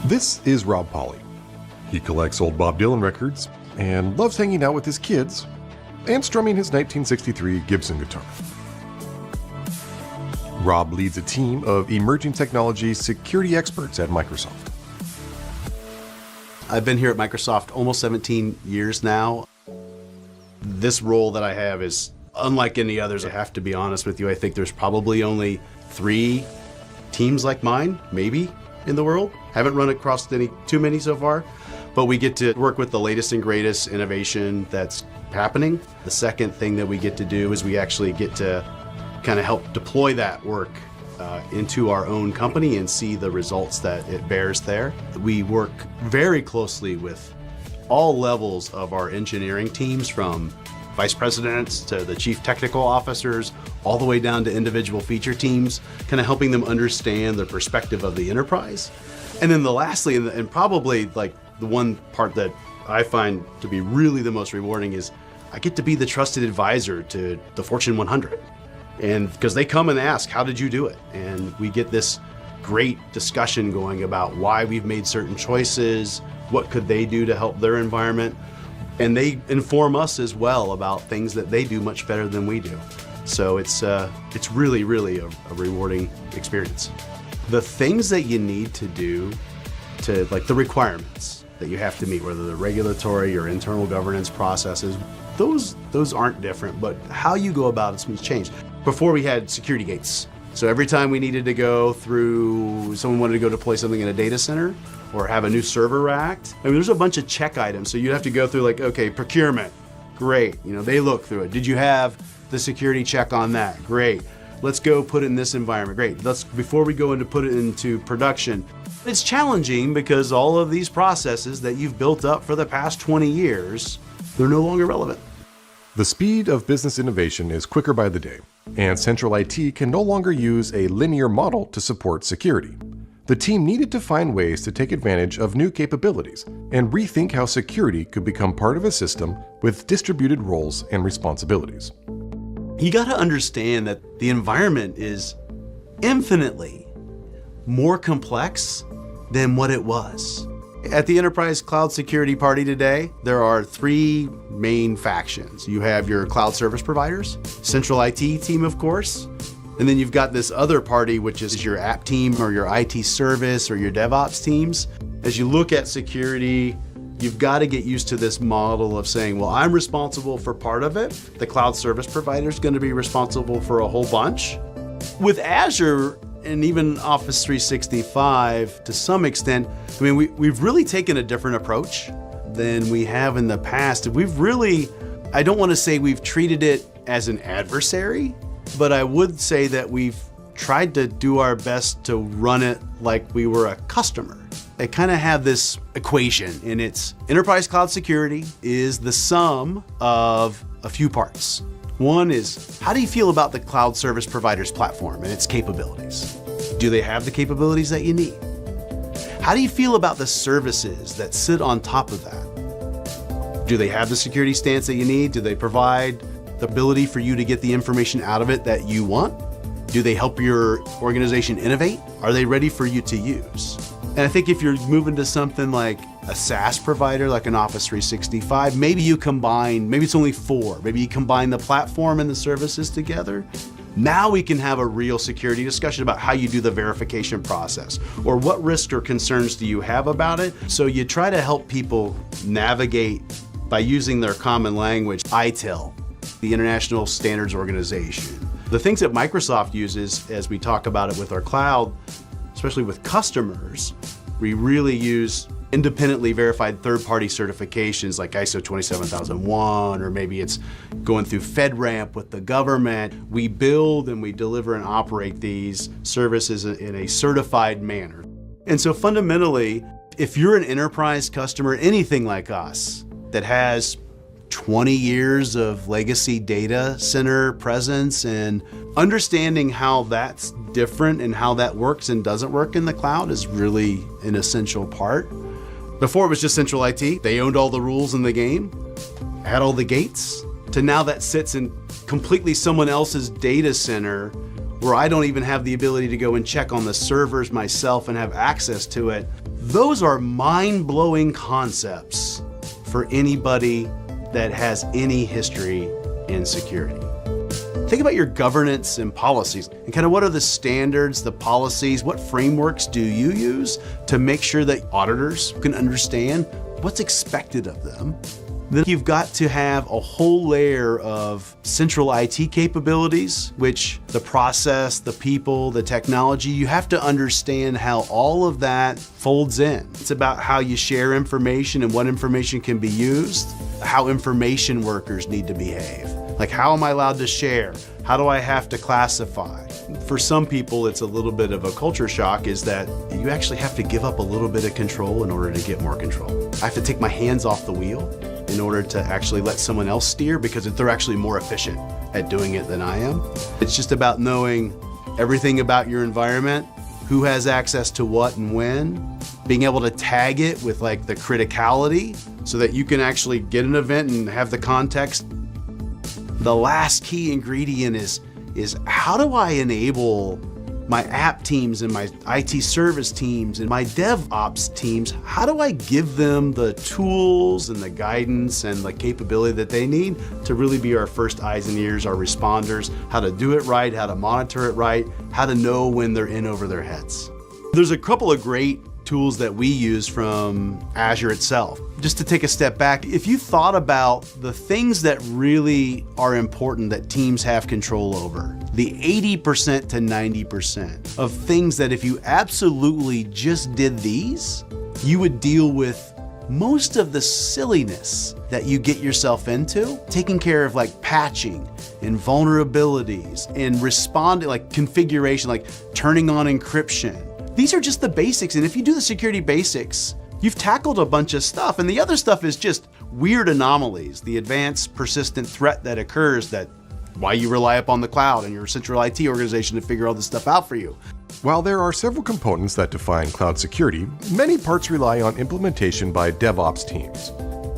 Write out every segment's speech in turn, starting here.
This is Rob Polly. He collects old Bob Dylan records and loves hanging out with his kids and strumming his 1963 Gibson guitar. Rob leads a team of emerging technology security experts at Microsoft. I've been here at Microsoft almost 17 years now. This role that I have is unlike any others. I have to be honest with you. I think there's probably only 3 teams like mine, maybe, in the world. Haven't run across too many so far, but we get to work with the latest and greatest innovation that's happening. The second thing that we get to do is we actually get to kind of help deploy that work into our own company and see the results that it bears there. We work very closely with all levels of our engineering teams, from vice presidents to the chief technical officers, all the way down to individual feature teams, kind of helping them understand the perspective of the enterprise. And then lastly, and probably like the one part that I find to be really the most rewarding, is I get to be the trusted advisor to the Fortune 100. And because they come and ask, how did you do it? And we get this great discussion going about why we've made certain choices, what could they do to help their environment. And they inform us as well about things that they do much better than we do. So it's really, really a rewarding experience. The things that you need to do to, like the requirements that you have to meet, whether they're regulatory or internal governance processes, those aren't different, but how you go about it's changed. Before we had security gates. So every time we needed to go through, someone wanted to go deploy something in a data center or have a new server racked, I mean, there's a bunch of check items. So you'd have to go through like, okay, procurement, great. They look through it. Did you have the security check on that? Great. Let's go put it in this environment. Great. Before we go into put it into production. It's challenging because all of these processes that you've built up for the past 20 years, they're no longer relevant. The speed of business innovation is quicker by the day, and central IT can no longer use a linear model to support security. The team needed to find ways to take advantage of new capabilities and rethink how security could become part of a system with distributed roles and responsibilities. You got to understand that the environment is infinitely more complex than what it was. At the enterprise cloud security party today, there are 3 main factions. You have your cloud service providers, central IT team, of course, and then you've got this other party, which is your app team or your IT service or your DevOps teams. As you look at security, you've got to get used to this model of saying, well, I'm responsible for part of it. The cloud service provider is going to be responsible for a whole bunch. With Azure and even Office 365 to some extent, I mean, we've really taken a different approach than we have in the past. We've really, I don't want to say we've treated it as an adversary, but I would say that we've tried to do our best to run it like we were a customer. They kind of have this equation, and it's enterprise cloud security is the sum of a few parts. One is, how do you feel about the cloud service provider's platform and its capabilities? Do they have the capabilities that you need? How do you feel about the services that sit on top of that? Do they have the security stance that you need? Do they provide the ability for you to get the information out of it that you want? Do they help your organization innovate? Are they ready for you to use? And I think if you're moving to something like a SaaS provider, like an Office 365, maybe you combine, maybe it's only 4, maybe you combine the platform and the services together. Now we can have a real security discussion about how you do the verification process, or what risks or concerns do you have about it. So you try to help people navigate by using their common language. ITIL, the International Standards Organization. The things that Microsoft uses as we talk about it with our cloud, especially with customers, we really use independently verified third-party certifications like ISO 27001, or maybe it's going through FedRAMP with the government. We build and we deliver and operate these services in a certified manner. And so fundamentally, if you're an enterprise customer, anything like us that has 20 years of legacy data center presence and understanding how that's different and how that works and doesn't work in the cloud is really an essential part. Before it was just central IT. They owned all the rules in the game, had all the gates, to now that sits in completely someone else's data center where I don't even have the ability to go and check on the servers myself and have access to it. Those are mind-blowing concepts for anybody that has any history in security. Think about your governance and policies and kind of what are the standards, the policies, what frameworks do you use to make sure that auditors can understand what's expected of them. Then you've got to have a whole layer of central IT capabilities, which the process, the people, the technology, you have to understand how all of that folds in. It's about how you share information and what information can be used, how information workers need to behave. Like, how am I allowed to share? How do I have to classify? For some people, it's a little bit of a culture shock, is that you actually have to give up a little bit of control in order to get more control. I have to take my hands off the wheel in order to actually let someone else steer because they're actually more efficient at doing it than I am. It's just about knowing everything about your environment, who has access to what and when, being able to tag it with like the criticality so that you can actually get an event and have the context. The last key ingredient is how do I enable my app teams and my IT service teams and my DevOps teams, how do I give them the tools and the guidance and the capability that they need to really be our first eyes and ears, our responders, how to do it right, how to monitor it right, how to know when they're in over their heads. There's a couple of great tools that we use from Azure itself. Just to take a step back, if you thought about the things that really are important that teams have control over, the 80% to 90% of things that if you absolutely just did these, you would deal with most of the silliness that you get yourself into, taking care of like patching and vulnerabilities and responding, like configuration, like turning on encryption. These are just the basics, and if you do the security basics, you've tackled a bunch of stuff, and the other stuff is just weird anomalies, the advanced persistent threat that occurs, that why you rely upon the cloud and your central IT organization to figure all this stuff out for you. While there are several components that define cloud security, many parts rely on implementation by DevOps teams.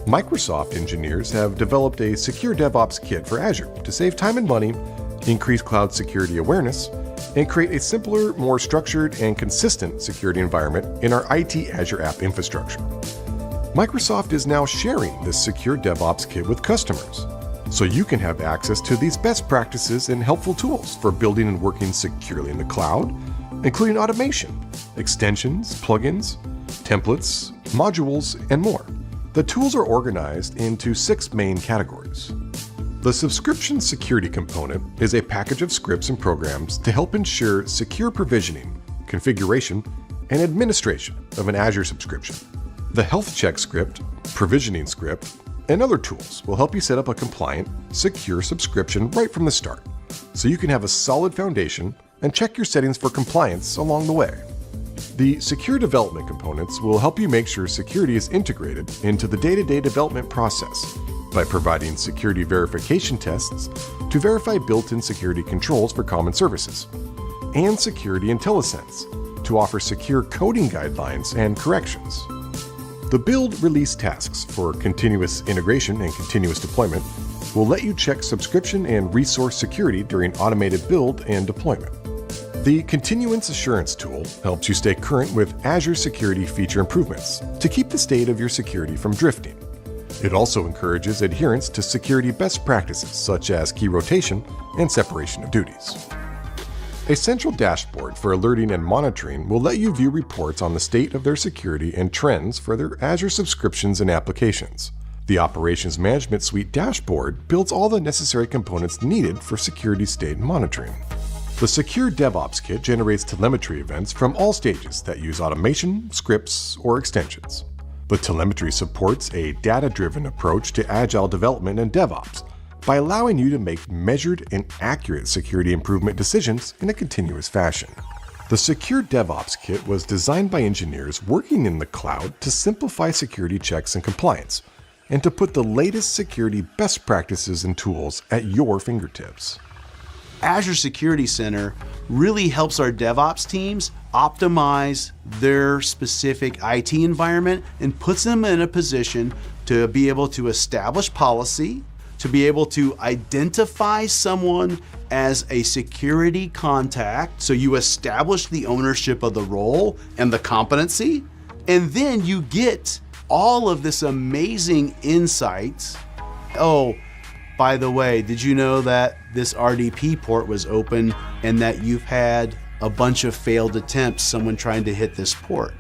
Microsoft engineers have developed a secure DevOps kit for Azure to save time and money, increase cloud security awareness, and create a simpler, more structured, and consistent security environment in our IT Azure app infrastructure. Microsoft is now sharing this secure DevOps kit with customers, so you can have access to these best practices and helpful tools for building and working securely in the cloud, including automation, extensions, plugins, templates, modules, and more. The tools are organized into 6 main categories. The subscription security component is a package of scripts and programs to help ensure secure provisioning, configuration, and administration of an Azure subscription. The health check script, provisioning script, and other tools will help you set up a compliant, secure subscription right from the start, so you can have a solid foundation and check your settings for compliance along the way. The secure development components will help you make sure security is integrated into the day-to-day development process by providing security verification tests to verify built-in security controls for common services, and security IntelliSense to offer secure coding guidelines and corrections. The build release tasks for continuous integration and continuous deployment will let you check subscription and resource security during automated build and deployment. The Continuance Assurance tool helps you stay current with Azure security feature improvements to keep the state of your security from drifting. It also encourages adherence to security best practices such as key rotation and separation of duties. A central dashboard for alerting and monitoring will let you view reports on the state of their security and trends for their Azure subscriptions and applications. The Operations Management Suite dashboard builds all the necessary components needed for security state monitoring. The Secure DevOps Kit generates telemetry events from all stages that use automation, scripts, or extensions. The telemetry supports a data-driven approach to agile development and DevOps by allowing you to make measured and accurate security improvement decisions in a continuous fashion. The Secure DevOps Kit was designed by engineers working in the cloud to simplify security checks and compliance, and to put the latest security best practices and tools at your fingertips. Azure Security Center really helps our DevOps teams optimize their specific IT environment and puts them in a position to be able to establish policy, to be able to identify someone as a security contact. So you establish the ownership of the role and the competency, and then you get all of this amazing insight. Oh, by the way, did you know that this RDP port was open and that you've had a bunch of failed attempts, someone trying to hit this port?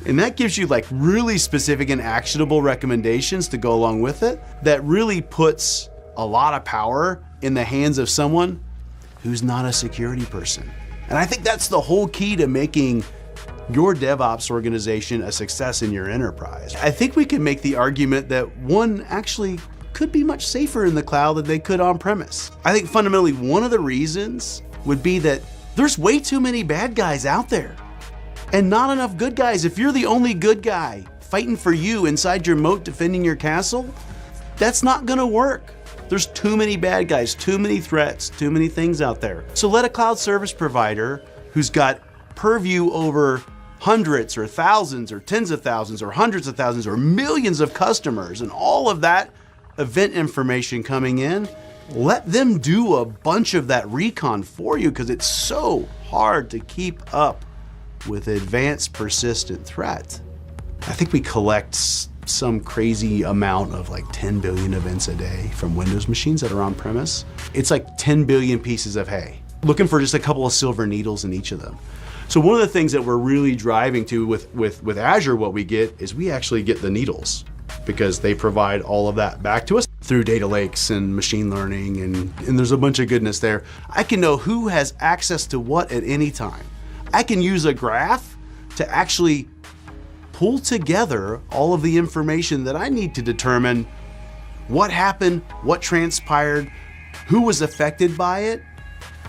And that gives you like really specific and actionable recommendations to go along with it that really puts a lot of power in the hands of someone who's not a security person. And I think that's the whole key to making your DevOps organization a success in your enterprise. I think we can make the argument that one actually could be much safer in the cloud than they could on-premise. I think fundamentally one of the reasons would be that there's way too many bad guys out there and not enough good guys. If you're the only good guy fighting for you inside your moat defending your castle, that's not gonna work. There's too many bad guys, too many threats, too many things out there. So let a cloud service provider who's got purview over hundreds or thousands or tens of thousands or hundreds of thousands or millions of customers and all of that event information coming in, let them do a bunch of that recon for you, because it's so hard to keep up with advanced persistent threat. I think we collect some crazy amount of like 10 billion events a day from Windows machines that are on premise. It's like 10 billion pieces of hay, looking for just a couple of silver needles in each of them. So one of the things that we're really driving to with Azure, what we get is we actually get the needles, because they provide all of that back to us through data lakes and machine learning, and there's a bunch of goodness there. I can know who has access to what at any time. I can use a graph to actually pull together all of the information that I need to determine what happened, what transpired, who was affected by it,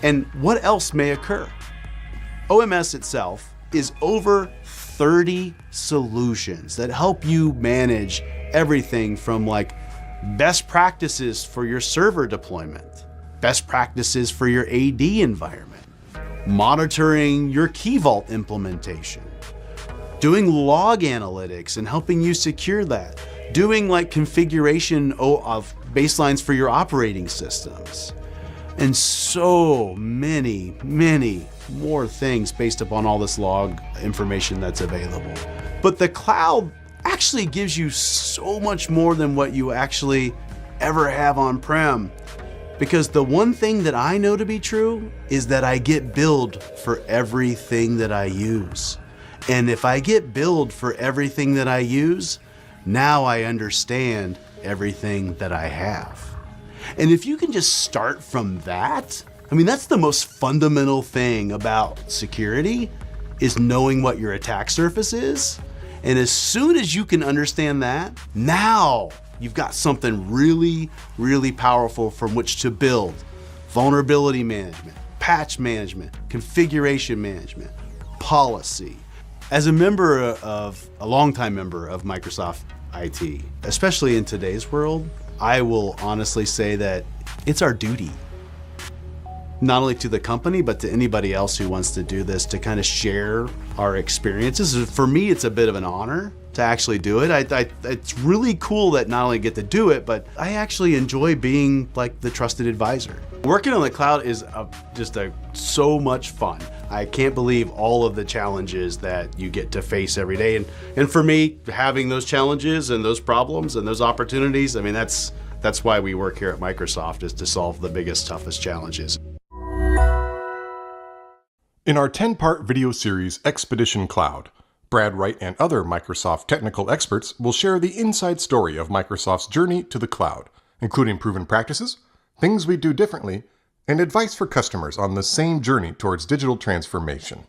and what else may occur. OMS itself is over 30 solutions that help you manage everything from like best practices for your server deployment, best practices for your AD environment, monitoring your Key Vault implementation, doing log analytics and helping you secure that, doing like configuration of baselines for your operating systems, and so many, many more things based upon all this log information that's available. But the cloud actually gives you so much more than what you actually ever have on-prem. Because the one thing that I know to be true is that I get billed for everything that I use. And if I get billed for everything that I use, now I understand everything that I have. And if you can just start from that, I mean, that's the most fundamental thing about security, is knowing what your attack surface is. And as soon as you can understand that, now you've got something really, really powerful from which to build vulnerability management, patch management, configuration management, policy. As a longtime member of Microsoft IT, especially in today's world, I will honestly say that it's our duty, not only to the company, but to anybody else who wants to do this, to kind of share our experiences. For me, it's a bit of an honor to actually do it. It's really cool that not only get to do it, but I actually enjoy being like the trusted advisor. Working on the cloud is just so much fun. I can't believe all of the challenges that you get to face every day. And for me, having those challenges and those problems and those opportunities, I mean, that's why we work here at Microsoft, is to solve the biggest, toughest challenges. In our 10-part video series, Expedition Cloud, Brad Wright and other Microsoft technical experts will share the inside story of Microsoft's journey to the cloud, including proven practices, things we do differently, and advice for customers on the same journey towards digital transformation.